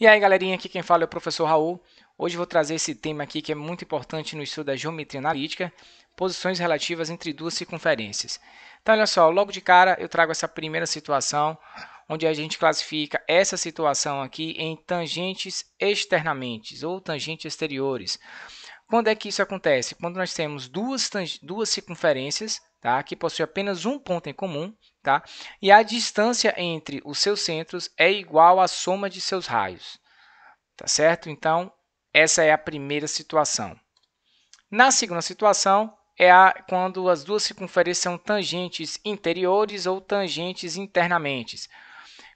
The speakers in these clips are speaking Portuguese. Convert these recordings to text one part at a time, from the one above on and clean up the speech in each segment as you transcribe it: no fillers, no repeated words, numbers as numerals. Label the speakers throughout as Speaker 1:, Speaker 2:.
Speaker 1: E aí, galerinha, aqui quem fala é o professor Raul. Hoje vou trazer esse tema aqui que é muito importante no estudo da geometria analítica, posições relativas entre duas circunferências. Então, olha só, logo de cara eu trago essa primeira situação, onde a gente classifica essa situação aqui em tangentes externamente ou tangentes exteriores. Quando é que isso acontece? Quando nós temos duas circunferências, tá, que possuem apenas um ponto em comum, tá, e a distância entre os seus centros é igual à soma de seus raios. Tá certo? Então, essa é a primeira situação. Na segunda situação, quando as duas circunferências são tangentes interiores ou tangentes internamente.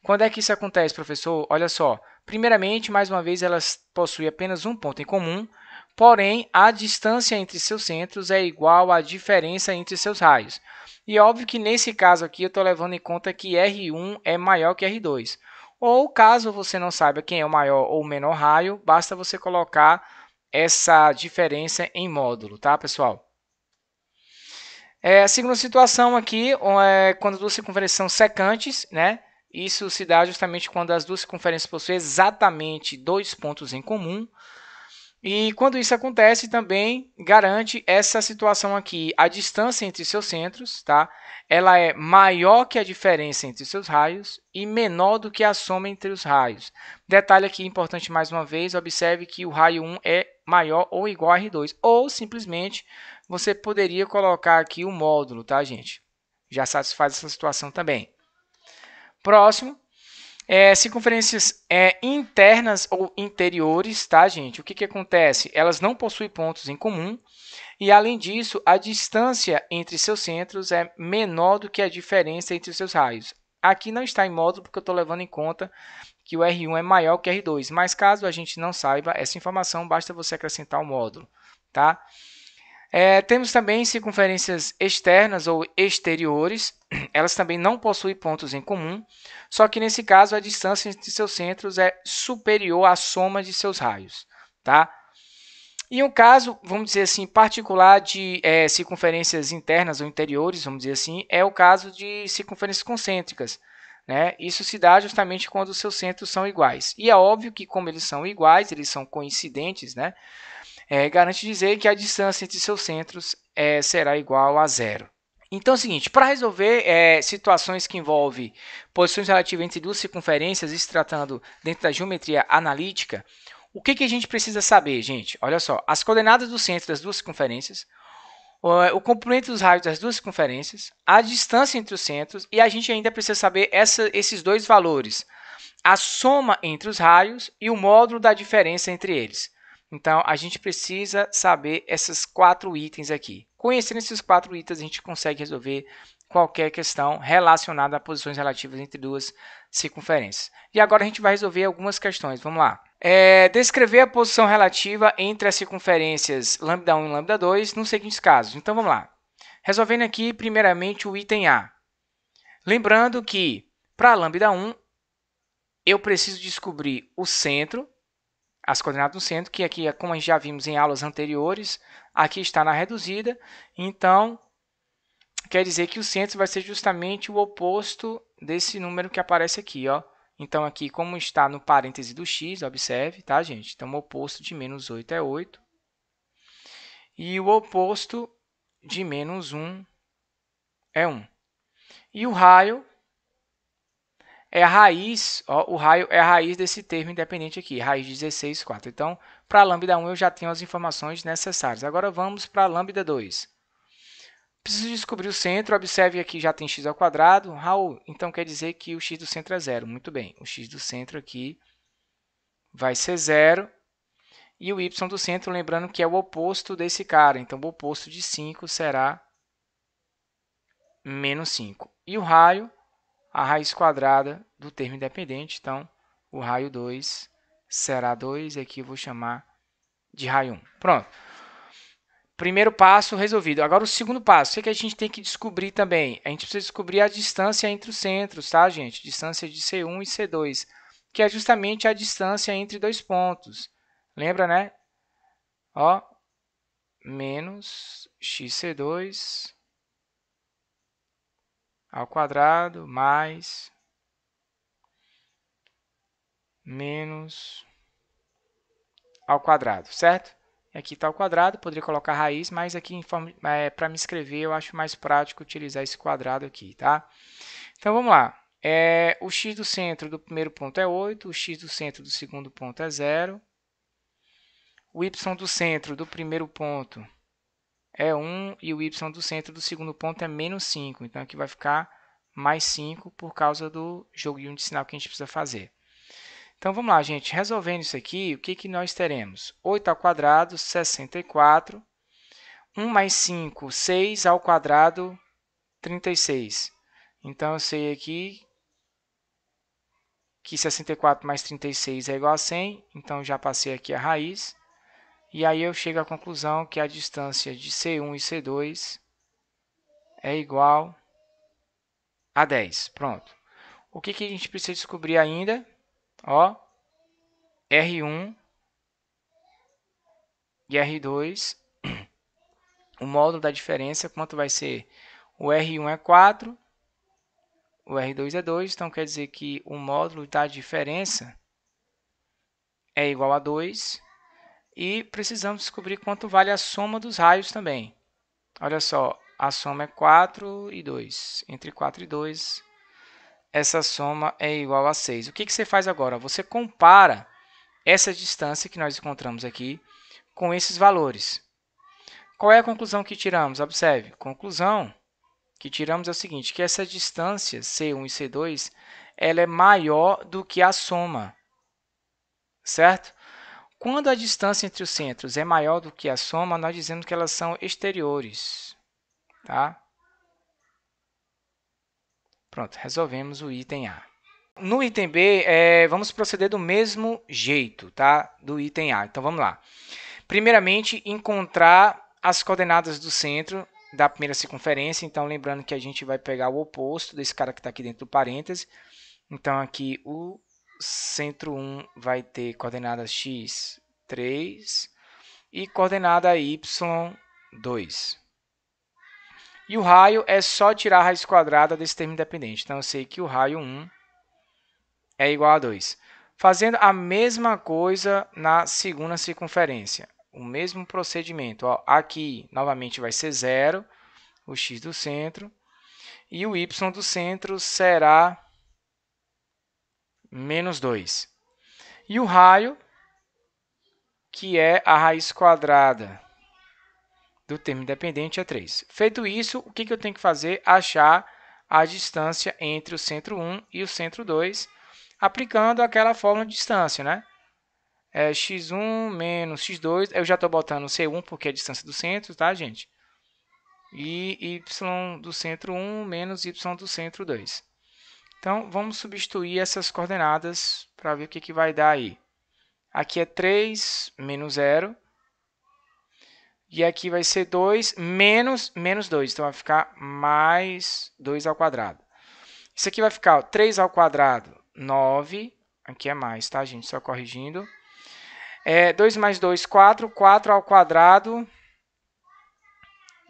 Speaker 1: Quando é que isso acontece, professor? Olha só. Primeiramente, mais uma vez, elas possuem apenas um ponto em comum, porém, a distância entre seus centros é igual à diferença entre seus raios. E óbvio que nesse caso aqui eu estou levando em conta que R1 é maior que R2. Ou caso você não saiba quem é o maior ou o menor raio, basta você colocar essa diferença em módulo, tá, pessoal? A segunda situação aqui é quando duas circunferências são secantes, né? Isso se dá justamente quando as duas circunferências possuem exatamente dois pontos em comum. E quando isso acontece, também garante essa situação aqui. A distância entre seus centros, tá? Ela é maior que a diferença entre seus raios e menor do que a soma entre os raios. Detalhe aqui importante mais uma vez, observe que o raio 1 é maior ou igual a R2. Ou simplesmente você poderia colocar aqui o módulo, tá, gente? Já satisfaz essa situação também. Próximo. Circunferências internas ou interiores, tá, gente? O que acontece? Elas não possuem pontos em comum e, além disso, a distância entre seus centros é menor do que a diferença entre seus raios. Aqui não está em módulo porque eu estou levando em conta que o R1 é maior que o R2, mas caso a gente não saiba essa informação, basta você acrescentar o módulo, tá? Temos também circunferências externas ou exteriores. Elas também não possuem pontos em comum, só que nesse caso a distância entre seus centros é superior à soma de seus raios. Tá? E um caso, vamos dizer assim, particular de circunferências internas ou interiores, vamos dizer assim, é o caso de circunferências concêntricas. Né? Isso se dá justamente quando os seus centros são iguais. E é óbvio que, como eles são iguais, eles são coincidentes, né? Garante dizer que a distância entre seus centros será igual a zero. Então é o seguinte, para resolver situações que envolvem posições relativas entre duas circunferências, e se tratando dentro da geometria analítica, o que a gente precisa saber, gente? Olha só, as coordenadas do centro das duas circunferências, o comprimento dos raios das duas circunferências, a distância entre os centros, e a gente ainda precisa saber esses dois valores, a soma entre os raios e o módulo da diferença entre eles. Então, a gente precisa saber esses 4 itens aqui. Conhecendo esses 4 itens, a gente consegue resolver qualquer questão relacionada a posições relativas entre duas circunferências. E agora a gente vai resolver algumas questões. Vamos lá. Descrever a posição relativa entre as circunferências λ1 e λ2 nos seguintes casos. Então, vamos lá. Resolvendo aqui, primeiramente, o item A. Lembrando que, para λ1, eu preciso descobrir o centro, as coordenadas do centro, que aqui, como a gente já vimos em aulas anteriores, aqui está na reduzida. Então, quer dizer que o centro vai ser justamente o oposto desse número que aparece aqui, ó. Então, aqui, como está no parêntese do x, observe, tá, gente? Então, o oposto de menos 8 é 8. E o oposto de menos 1 é 1. E o raio é a raiz, ó, o raio é a raiz desse termo independente aqui, raiz de 16, 4. Então, para a lambda 1 eu já tenho as informações necessárias. Agora vamos para a lambda 2. Preciso descobrir o centro, observe aqui já tem x ao quadrado. Raul, então quer dizer que o x do centro é zero. Muito bem, o x do centro aqui vai ser zero. E o y do centro, lembrando que é o oposto desse cara. Então, o oposto de 5 será menos 5. E o raio, a raiz quadrada do termo independente. Então, o raio 2 será 2, e aqui eu vou chamar de raio 1. Pronto. Primeiro passo resolvido. Agora, o segundo passo. O que a gente tem que descobrir também? A gente precisa descobrir a distância entre os centros, tá, gente? Distância de C1 e C2, que é justamente a distância entre dois pontos. Lembra, né? Ó, menos xc2 ao quadrado mais menos ao quadrado, certo? Aqui está o quadrado, poderia colocar raiz, mas aqui para me escrever eu acho mais prático utilizar esse quadrado aqui, tá? Então vamos lá. O x do centro do primeiro ponto é 8, o x do centro do segundo ponto é 0, o y do centro do primeiro ponto é 1 e o y do centro do segundo ponto é menos 5. Então aqui vai ficar mais 5 por causa do joguinho de sinal que a gente precisa fazer. Então vamos lá, gente. Resolvendo isso aqui, o que nós teremos? 8 ao quadrado, 64. 1 mais 5, 6 ao quadrado, 36. Então eu sei aqui que 64 mais 36 é igual a 100. Então já passei aqui a raiz. E aí eu chego à conclusão que a distância de C1 e C2 é igual a 10. Pronto. O que a gente precisa descobrir ainda? Ó, R1 e R2, o módulo da diferença, quanto vai ser? O R1 é 4, o R2 é 2, então quer dizer que o módulo da diferença é igual a 2. E precisamos descobrir quanto vale a soma dos raios também. Olha só, a soma é 4 e 2. Entre 4 e 2, essa soma é igual a 6. O que você faz agora? Você compara essa distância que nós encontramos aqui com esses valores. Qual é a conclusão que tiramos? Observe, a conclusão que tiramos é o seguinte, que essa distância, C1 e C2, ela é maior do que a soma, certo? Quando a distância entre os centros é maior do que a soma, nós dizemos que elas são exteriores, tá? Pronto, resolvemos o item A. No item B, vamos proceder do mesmo jeito, tá? Do item A. Então, vamos lá. Primeiramente, encontrar as coordenadas do centro da primeira circunferência. Então, lembrando que a gente vai pegar o oposto desse cara que está aqui dentro do parêntese. Então, aqui o centro 1 vai ter coordenadas x, 3 e coordenada y, 2. E o raio é só tirar a raiz quadrada desse termo independente. Então, eu sei que o raio 1 é igual a 2. Fazendo a mesma coisa na segunda circunferência. O mesmo procedimento. Ó, aqui, novamente, vai ser 0, o x do centro. E o y do centro será menos 2. E o raio, que é a raiz quadrada do termo independente, é 3. Feito isso, o que eu tenho que fazer? Achar a distância entre o centro 1 e o centro 2, aplicando aquela fórmula de distância, né? x1 menos x2, eu já estou botando C1 porque é a distância do centro, tá, gente? E y do centro 1 menos y do centro 2. Então, vamos substituir essas coordenadas para ver o que vai dar aí. Aqui é 3 menos 0. E aqui vai ser 2 menos 2. Então, vai ficar mais 2 ao quadrado. Isso aqui vai ficar 3 ao quadrado, 9. Aqui é mais, tá, gente? Só corrigindo. 2 mais 2, 4. 4 ao quadrado,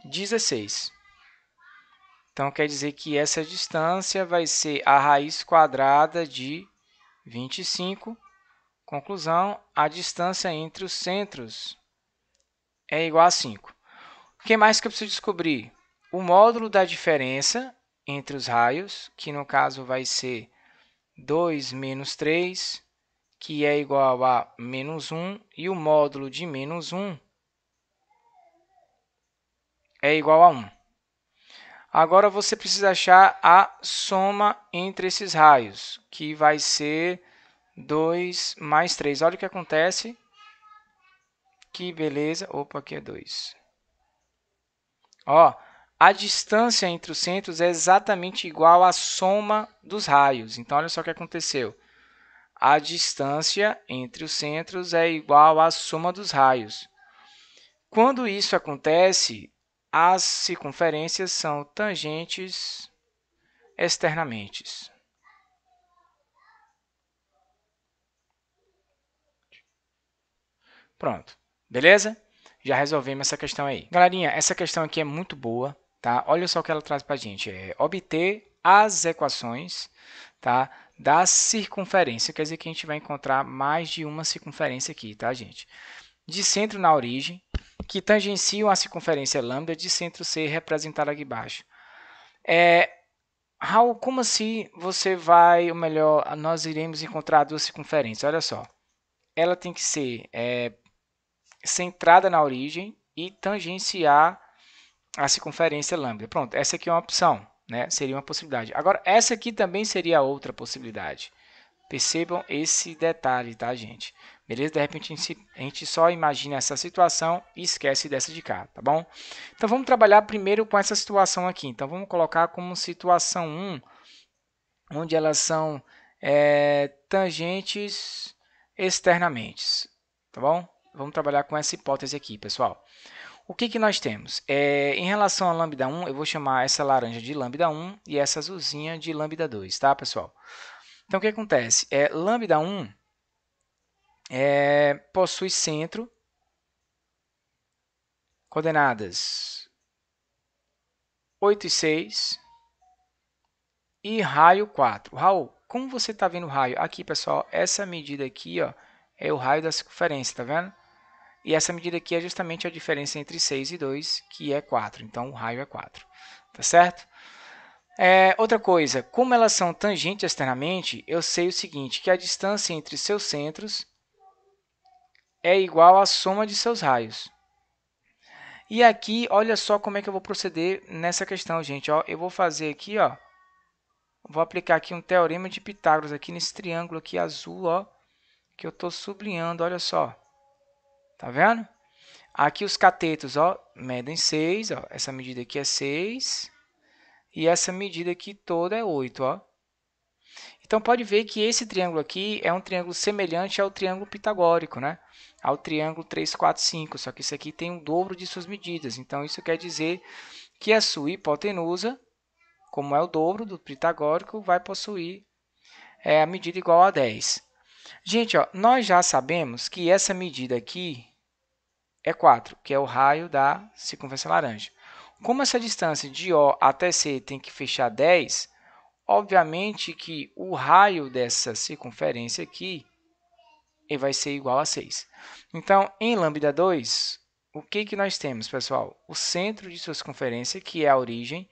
Speaker 1: 16. Então, quer dizer que essa distância vai ser a raiz quadrada de 25. Conclusão, a distância entre os centros é igual a 5. O que mais que eu preciso descobrir? O módulo da diferença entre os raios, que no caso vai ser 2 menos 3, que é igual a menos 1, e o módulo de menos 1 é igual a 1. Agora, você precisa achar a soma entre esses raios, que vai ser 2 mais 3. Olha o que acontece. Que beleza. Opa, aqui é 2. Ó, a distância entre os centros é exatamente igual à soma dos raios. Então, olha só o que aconteceu. A distância entre os centros é igual à soma dos raios. Quando isso acontece, as circunferências são tangentes externamente. Pronto, beleza? Já resolvemos essa questão aí. Galerinha, essa questão aqui é muito boa, tá? Olha só o que ela traz para a gente. Obter as equações, tá, da circunferência. Quer dizer que a gente vai encontrar mais de uma circunferência aqui, tá, gente? De centro na origem, que tangenciam a circunferência lambda de centro C representada aqui embaixo. Raul, como assim você vai, ou melhor, nós iremos encontrar duas circunferências? Olha só, ela tem que ser centrada na origem e tangenciar a circunferência lambda. Pronto, essa aqui é uma opção, né? Seria uma possibilidade. Agora, essa aqui também seria outra possibilidade. Percebam esse detalhe, tá, gente? Beleza? De repente a gente só imagina essa situação e esquece dessa de cá, tá bom? Então vamos trabalhar primeiro com essa situação aqui. Então vamos colocar como situação 1, onde elas são tangentes externamente, tá bom? Vamos trabalhar com essa hipótese aqui, pessoal. O que nós temos? Em relação a lambda 1, eu vou chamar essa laranja de lambda 1 e essa azulzinha de lambda 2, tá, pessoal? Então, o que acontece? Lambda 1 possui centro, coordenadas 8 e 6 e raio 4. Raul, como você está vendo o raio? Aqui, pessoal, essa medida aqui ó, é o raio da circunferência, tá vendo? E essa medida aqui é justamente a diferença entre 6 e 2, que é 4. Então, o raio é 4. Tá certo? Outra coisa, como elas são tangentes externamente, eu sei o seguinte, que a distância entre seus centros é igual à soma de seus raios. E aqui, olha só como é que eu vou proceder nessa questão, gente. Ó, eu vou fazer aqui, ó, vou aplicar aqui um teorema de Pitágoras aqui nesse triângulo aqui azul, ó, que eu estou sublinhando, olha só. Tá vendo? Aqui os catetos, ó, medem 6, ó, essa medida aqui é 6, e essa medida aqui toda é 8, ó. Então, pode ver que esse triângulo aqui é um triângulo semelhante ao triângulo pitagórico, né? Ao triângulo 3, 4, 5, só que isso aqui tem o dobro de suas medidas. Então, isso quer dizer que a sua hipotenusa, como é o dobro do pitagórico, vai possuir a medida igual a 10. Gente, ó, nós já sabemos que essa medida aqui é 4, que é o raio da circunferência laranja. Como essa distância de O até C tem que fechar 10, obviamente que o raio dessa circunferência aqui vai ser igual a 6. Então, em lambda 2, o que nós temos, pessoal? O centro de sua circunferência, que é a origem,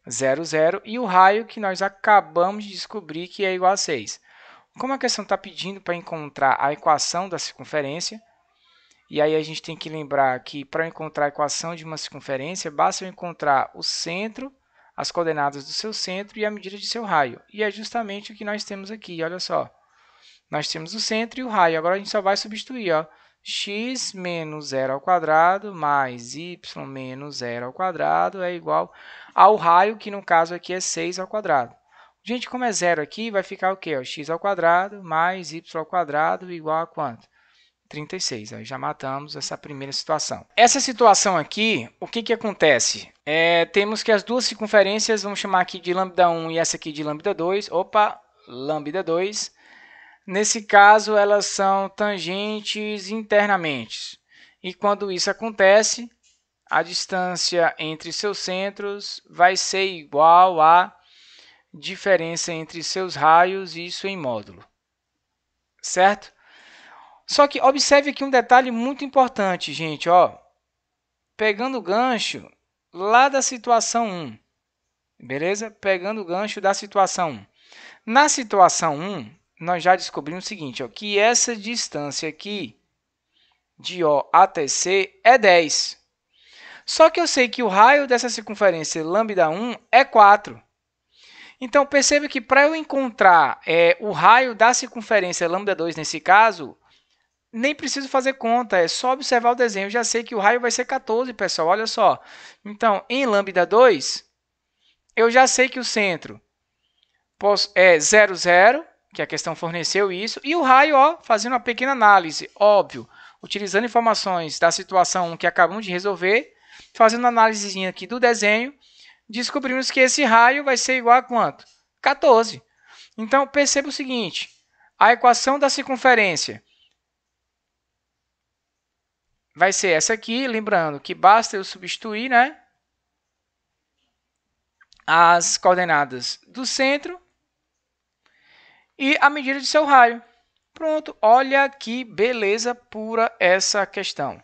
Speaker 1: 0, 0, e o raio que nós acabamos de descobrir que é igual a 6. Como a questão está pedindo para encontrar a equação da circunferência, e aí a gente tem que lembrar que para encontrar a equação de uma circunferência, basta eu encontrar o centro, as coordenadas do seu centro e a medida de seu raio. E é justamente o que nós temos aqui, olha só. Nós temos o centro e o raio. Agora a gente só vai substituir, ó. X menos 0 ao quadrado mais y menos 0 ao quadrado é igual ao raio, que no caso aqui é 6 ao quadrado. Gente, como é zero aqui, vai ficar o quê? Ó, x ao quadrado mais y ao quadrado igual a quanto? 36. Aí já matamos essa primeira situação. Essa situação aqui, o que acontece? Temos que as duas circunferências, vamos chamar aqui de lambda 1 e essa aqui de lambda 2. Opa, lambda 2. Nesse caso, elas são tangentes internamente. E quando isso acontece, a distância entre seus centros vai ser igual à diferença entre seus raios, isso em módulo. Certo? Só que observe aqui um detalhe muito importante, gente. Ó, pegando o gancho lá da situação 1. Beleza? Pegando o gancho da situação 1. Na situação 1, nós já descobrimos o seguinte, ó, que essa distância aqui, de O até C, é 10. Só que eu sei que o raio dessa circunferência lambda 1 é 4. Então, perceba que para eu encontrar o raio da circunferência lambda 2 nesse caso, nem preciso fazer conta, é só observar o desenho. Eu já sei que o raio vai ser 14, pessoal, olha só. Então, em lambda 2, eu já sei que o centro é 0, 0, que a questão forneceu isso, e o raio, ó, fazendo uma pequena análise, óbvio, utilizando informações da situação 1 que acabamos de resolver, fazendo uma análise aqui do desenho, descobrimos que esse raio vai ser igual a quanto? 14. Então, perceba o seguinte, a equação da circunferência vai ser essa aqui, lembrando que basta eu substituir, né? as coordenadas do centro e a medida de seu raio. Pronto, olha que beleza pura essa questão.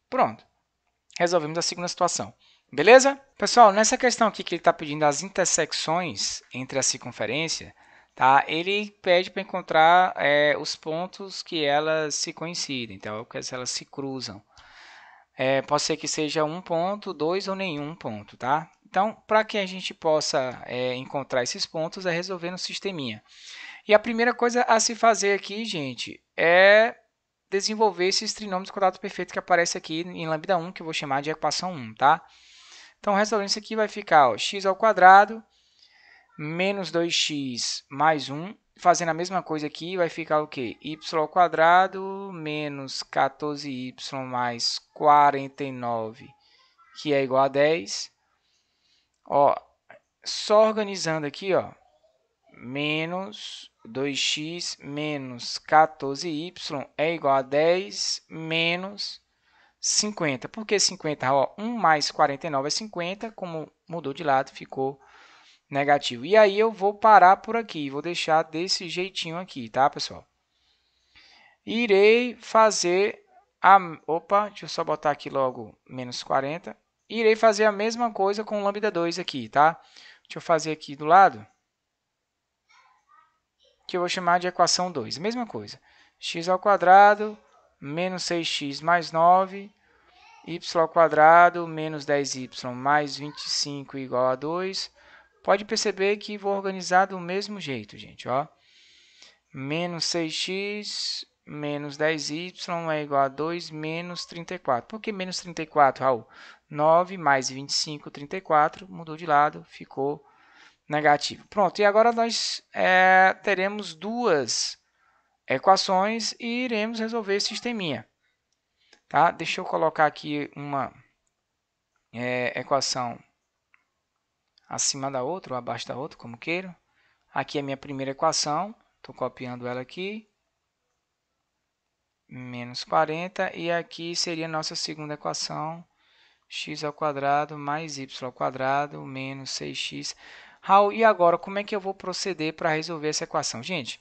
Speaker 1: Pronto, resolvemos a segunda situação. Beleza? Pessoal, nessa questão aqui que ele está pedindo as intersecções entre a circunferência, tá? Ele pede para encontrar os pontos que elas se coincidem, então, que elas se cruzam. Pode ser que seja um ponto, dois ou nenhum ponto, tá? Então, para que a gente possa encontrar esses pontos, é resolver no sisteminha. E a primeira coisa a se fazer aqui, gente, é desenvolver esses trinômios de quadrado perfeito que aparece aqui em lambda 1, que eu vou chamar de equação 1, tá? Então, resolvendo isso aqui, vai ficar x ao quadrado menos 2x mais 1. Fazendo a mesma coisa aqui, vai ficar o quê? Y ao quadrado menos 14y mais 49, que é igual a 10. Ó, só organizando aqui, ó, menos 2x menos 14y é igual a 10 menos 50. Por que 50? Ó, 1 mais 49 é 50, como mudou de lado, ficou negativo. E aí eu vou parar por aqui, vou deixar desse jeitinho aqui, tá, pessoal? Irei fazer a... Opa, deixa eu só botar aqui logo menos 40. Irei fazer a mesma coisa com o lambda 2 aqui, tá? Deixa eu fazer aqui do lado, que eu vou chamar de equação 2. Mesma coisa. X ao quadrado menos 6x mais 9, y ao quadrado menos 10y mais 25 igual a 2. Pode perceber que vou organizar do mesmo jeito, gente. Ó. Menos 6x menos 10y é igual a 2 menos 34. Por que menos 34, Raul? 9 mais 25, 34. Mudou de lado, ficou negativo. Pronto, e agora nós teremos duas equações e iremos resolver esse sisteminha. Tá? Deixa eu colocar aqui uma equação acima da outra ou abaixo da outra, como queiro. Aqui é a minha primeira equação, estou copiando ela aqui. Menos 40, e aqui seria a nossa segunda equação, x ao quadrado mais y ao quadrado menos 6x. Raul, e agora como é que eu vou proceder para resolver essa equação? Gente,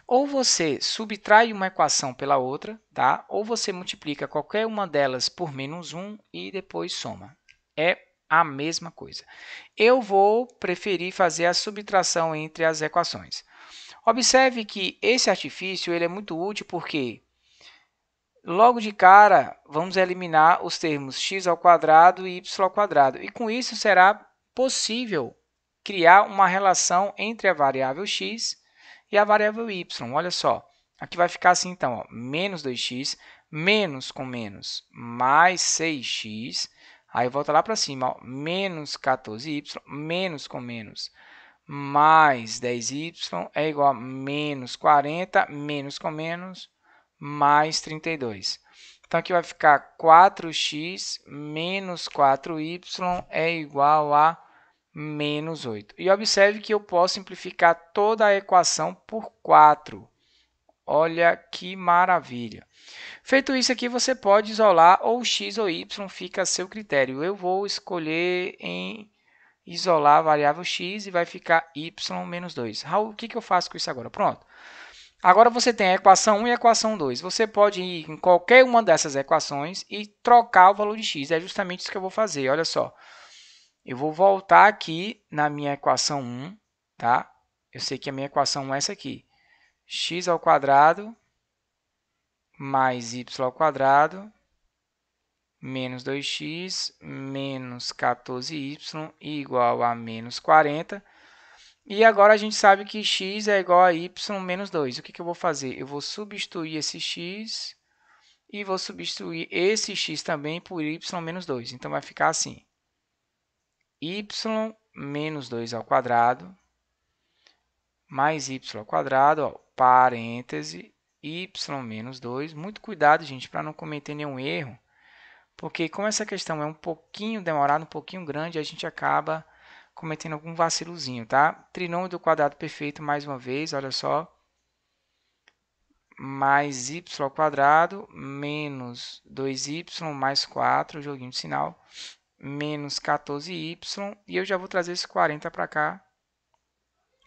Speaker 1: ou você subtrai uma equação pela outra, tá? Ou você multiplica qualquer uma delas por menos 1 e depois soma. É a mesma coisa. Eu vou preferir fazer a subtração entre as equações. Observe que esse artifício ele é muito útil porque logo de cara vamos eliminar os termos x ao quadrado e y ao quadrado. E com isso será possível criar uma relação entre a variável x e a variável y. Olha só, aqui vai ficar assim então, ó, menos 2x, menos com menos, mais 6x, aí volta lá para cima, ó, menos 14y, menos com menos, mais 10y é igual a menos 40, menos com menos, mais 32. Então, aqui vai ficar 4x menos 4y é igual a menos 8. E observe que eu posso simplificar toda a equação por 4. Olha que maravilha. Feito isso aqui, você pode isolar ou x ou y, fica a seu critério. Eu vou escolher em isolar a variável x e vai ficar y menos 2. Raul, o que eu faço com isso agora? Pronto. Agora você tem a equação 1 e a equação 2. Você pode ir em qualquer uma dessas equações e trocar o valor de x. É justamente isso que eu vou fazer. Olha só. Eu vou voltar aqui na minha equação 1, tá? Eu sei que a minha equação 1 é essa aqui. X ao quadrado mais y ao quadrado menos 2x menos 14y igual a menos 40. E agora a gente sabe que x é igual a y menos 2. O que eu vou fazer? Eu vou substituir esse x e vou substituir esse x também por y menos 2. Então, vai ficar assim. Y menos 2 ao quadrado mais y ao quadrado, ó, parêntese, y menos 2. Muito cuidado, gente, para não cometer nenhum erro. Porque como essa questão é um pouquinho demorada, um pouquinho grande, a gente acaba cometendo algum vacilozinho, tá? Trinômio do quadrado perfeito, mais uma vez, olha só. Mais y ao quadrado, menos 2y mais 4, joguinho de sinal, menos 14y, e eu já vou trazer esse 40 para cá,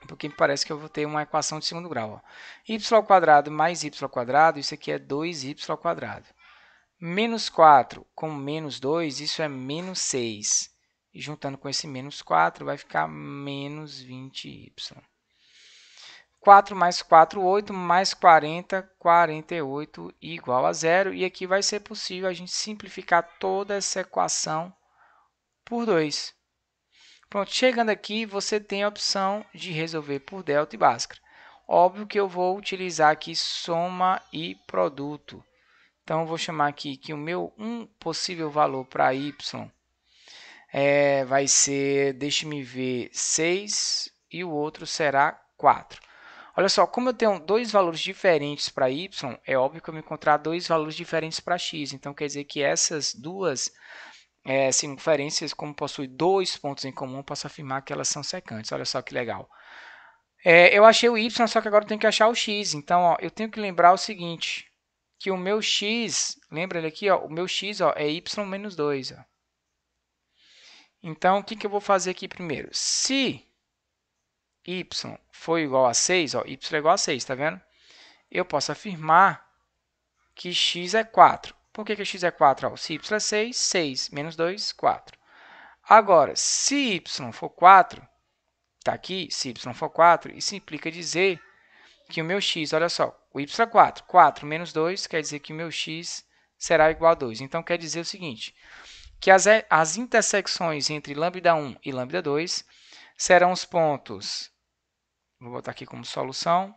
Speaker 1: porque me parece que eu vou ter uma equação de segundo grau. Ó. Y² mais y², isso aqui é 2y². Menos 4 com menos 2, isso é menos 6. E juntando com esse menos 4, vai ficar menos 20y. 4 mais 4, 8, mais 40, 48, igual a zero. E aqui vai ser possível a gente simplificar toda essa equação por 2. Pronto, chegando aqui, você tem a opção de resolver por delta e Bhaskara. Óbvio que eu vou utilizar aqui soma e produto. Então, eu vou chamar aqui que o meu possível valor para y vai ser, deixe-me ver, 6 e o outro será 4. Olha só, como eu tenho dois valores diferentes para y, é óbvio que eu vou encontrar dois valores diferentes para x. Então, quer dizer que essas duas circunferências, como possuem dois pontos em comum, eu posso afirmar que elas são secantes. Olha só que legal. Eu achei o y, só que agora eu tenho que achar o x. Então, ó, eu tenho que lembrar o seguinte, que o meu x, lembra ele aqui, ó, o meu x é y menos 2. Ó. Então, o que eu vou fazer aqui primeiro? Se y for igual a 6, ó, y é igual a 6, tá vendo? Eu posso afirmar que x é 4. Por que x é 4? Ó, se y é 6, 6 menos 2, 4. Agora, se y for 4, está aqui, se y for 4, isso implica dizer que o meu x, olha só, o y é 4. 4 menos 2 quer dizer que o meu x será igual a 2. Então, quer dizer o seguinte, que as intersecções entre lambda1 e lambda2 serão os pontos, vou botar aqui como solução,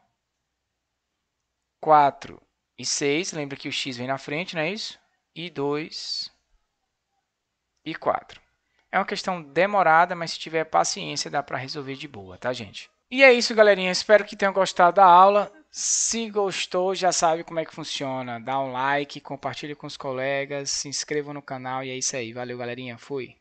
Speaker 1: 4 e 6, lembra que o x vem na frente, não é isso? E 2 e 4. É uma questão demorada, mas se tiver paciência dá para resolver de boa, tá, gente? E é isso, galerinha. Espero que tenham gostado da aula. Se gostou, já sabe como é que funciona. Dá um like, compartilhe com os colegas, se inscreva no canal e é isso aí. Valeu, galerinha. Fui!